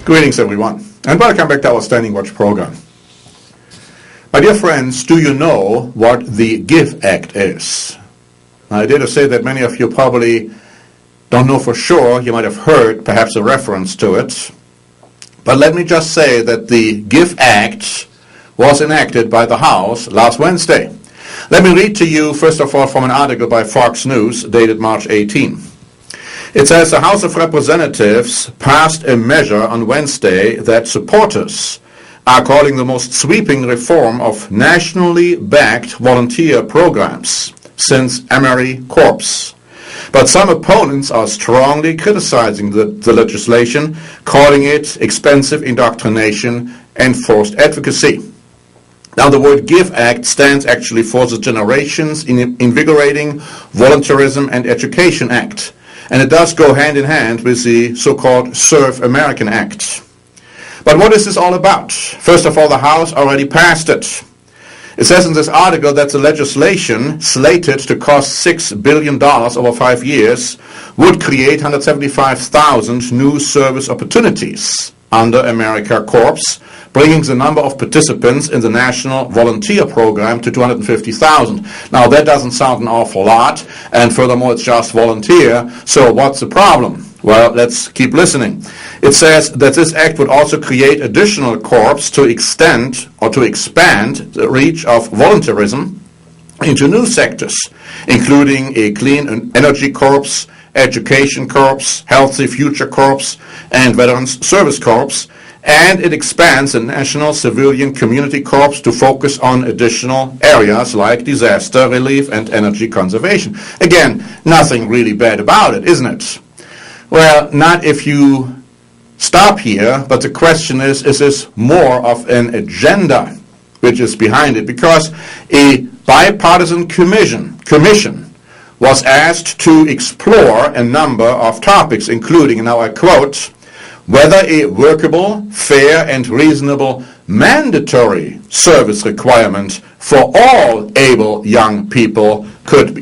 Greetings, everyone, and welcome back to our Standing Watch program. My dear friends, do you know what the GIVE Act is? I dare to say that many of you probably don't know for sure. You might have heard perhaps a reference to it. But let me just say that the GIVE Act was enacted by the House last Wednesday. Let me read to you, first of all, from an article by Fox News dated March 18. It says the House of Representatives passed a measure on Wednesday that supporters are calling the most sweeping reform of nationally backed volunteer programs since Emery Corps. But some opponents are strongly criticizing the legislation, calling it expensive indoctrination and forced advocacy. Now, the word GIVE Act stands actually for the Generations in Invigorating, Volunteerism and Education Act. And it does go hand in hand with the so-called Serve American Act. But what is this all about? First of all, the House already passed it. It says in this article that the legislation, slated to cost $6 billion over 5 years, would create 175,000 new service opportunities under AmeriCorps, bringing the number of participants in the National Volunteer Program to 250,000. Now, that doesn't sound an awful lot, and furthermore, it's just volunteer, so what's the problem? Well, let's keep listening. It says that this act would also create additional corps to extend or to expand the reach of volunteerism into new sectors, including a clean energy corps, education corps, healthy future corps, and veterans service corps. And it expands the National Civilian Community Corps to focus on additional areas like disaster relief and energy conservation. Again, nothing really bad about it, isn't it? Well, not if you stop here, but the question is this more of an agenda which is behind it? Because a bipartisan commission was asked to explore a number of topics, including, and now I quote, whether a workable, fair, and reasonable mandatory service requirement for all able young people could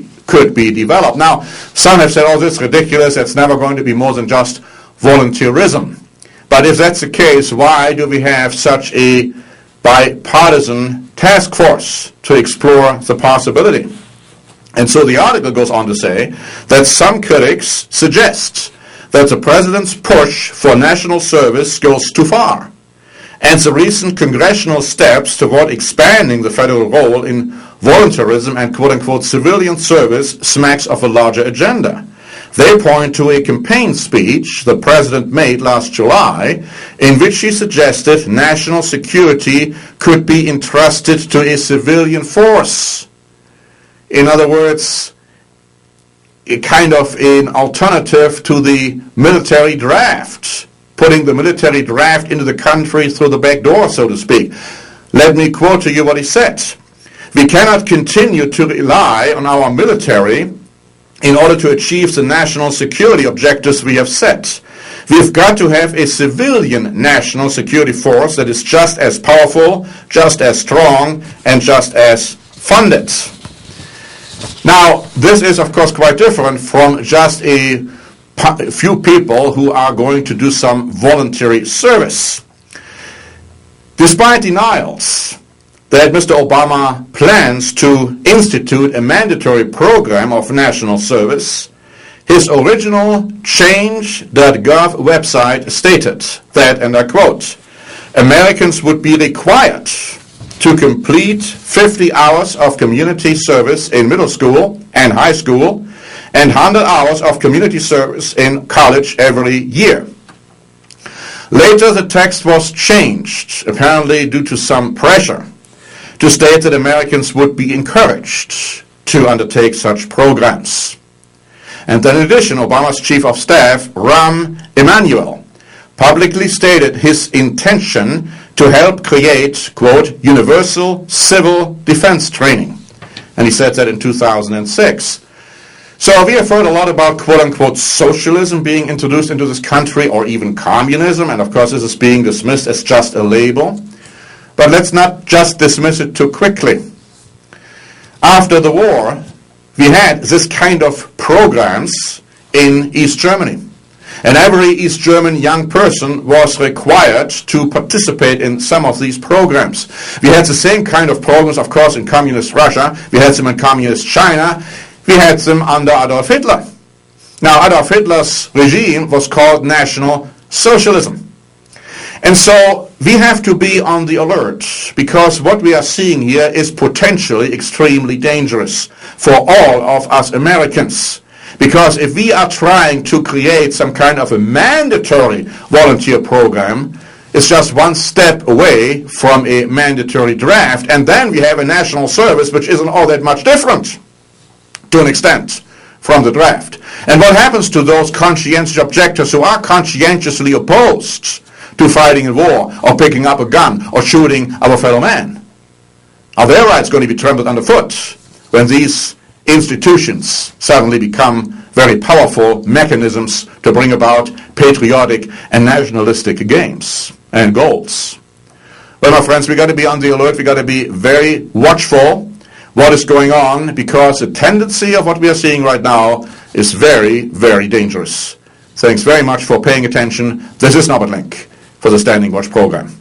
be developed. Now, some have said, oh, this is ridiculous, it's never going to be more than just volunteerism. But if that's the case, why do we have such a bipartisan task force to explore the possibility? And so the article goes on to say that some critics suggest that the president's push for national service goes too far, and the recent congressional steps toward expanding the federal role in volunteerism and quote-unquote civilian service smacks of a larger agenda. They point to a campaign speech the president made last July in which he suggested national security could be entrusted to a civilian force. In other words, a kind of an alternative to the military draft, putting the military draft into the country through the back door, so to speak. Let me quote to you what he said. We cannot continue to rely on our military in order to achieve the national security objectives we have set. We've got to have a civilian national security force that is just as powerful, just as strong, and just as funded. Now, this is, of course, quite different from just a few people who are going to do some voluntary service. Despite denials that Mr. Obama plans to institute a mandatory program of national service, his original Change.gov website stated that, and I quote, Americans would be required to complete 50 hours of community service in middle school and high school and 100 hours of community service in college every year. Later, the text was changed, apparently due to some pressure, to state that Americans would be encouraged to undertake such programs. And then in addition, Obama's chief of staff, Rahm Emanuel, publicly stated his intention to help create, quote, universal civil defense training. And he said that in 2006. So we have heard a lot about, quote-unquote, socialism being introduced into this country, or even communism, and of course this is being dismissed as just a label. But let's not just dismiss it too quickly. After the war, we had this kind of programs in East Germany. And every East German young person was required to participate in some of these programs. We had the same kind of programs, of course, in communist Russia. We had them in communist China. We had them under Adolf Hitler. Now, Adolf Hitler's regime was called National Socialism. And so we have to be on the alert, because what we are seeing here is potentially extremely dangerous for all of us Americans. Because if we are trying to create some kind of a mandatory volunteer program, it's just one step away from a mandatory draft, and then we have a national service which isn't all that much different, to an extent, from the draft. And what happens to those conscientious objectors who are conscientiously opposed to fighting in war, or picking up a gun, or shooting our fellow man? Are their rights going to be trampled underfoot when these institutions suddenly become very powerful mechanisms to bring about patriotic and nationalistic gains and goals? Well, my friends, we got to be on the alert. We got to be very watchful what is going on, because the tendency of what we are seeing right now is very, very dangerous. Thanks very much for paying attention. This is Norbert Link for the Standing Watch program.